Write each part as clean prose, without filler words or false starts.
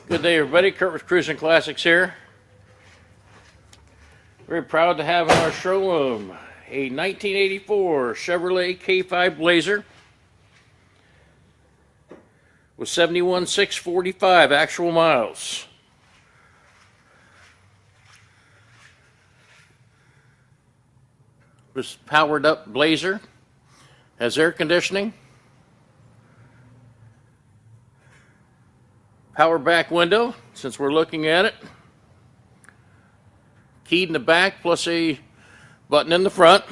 Good day, everybody. Kurt with Cruisin Classics here. Very proud to have in our showroom a 1984 Chevrolet K5 Blazer with 71,645 actual miles. This powered up Blazer has air conditioning, power back window, since we're looking at it, keyed in the back plus a button in the front.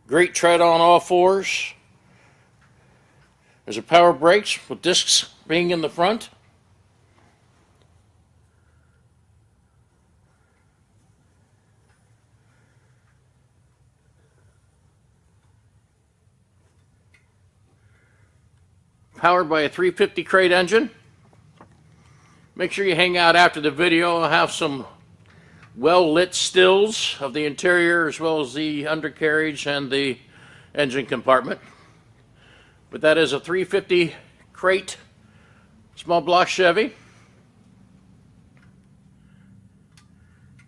Great tread on all fours. There's a power brakes with discs being in the front. Powered by a 350 crate engine. Make sure you hang out after the video. I'll have some well-lit stills of the interior as well as the undercarriage and the engine compartment. But that is a 350 crate small block Chevy.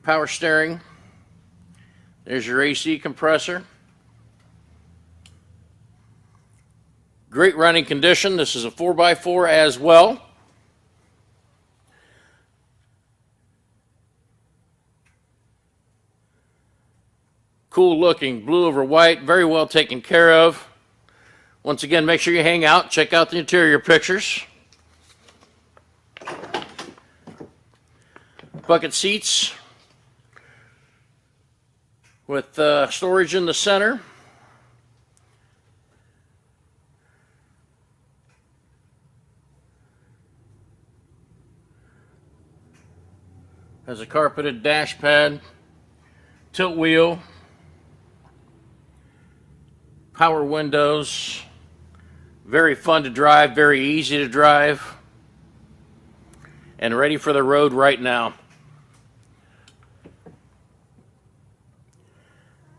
Power steering. There's your AC compressor. Great running condition. This is a 4x4 as well. Cool looking blue over white, very well taken care of. Once again, make sure you hang out, check out the interior pictures. Bucket seats with storage in the center. Has a carpeted dash pad, tilt wheel, power windows, very fun to drive, very easy to drive, and ready for the road right now.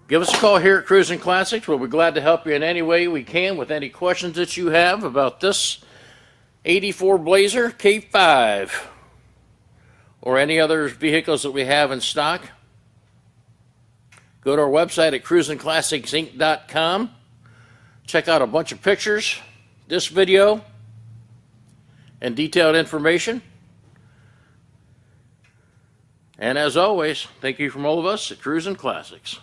Give us a call here at Cruisin Classics. We'll be glad to help you in any way we can with any questions that you have about this 84 Blazer K5 or any other vehicles that we have in stock. Go to our website at cruisinclassicsinc.com. Check out a bunch of pictures, this video, and detailed information. And as always, thank you from all of us at Cruisin Classics.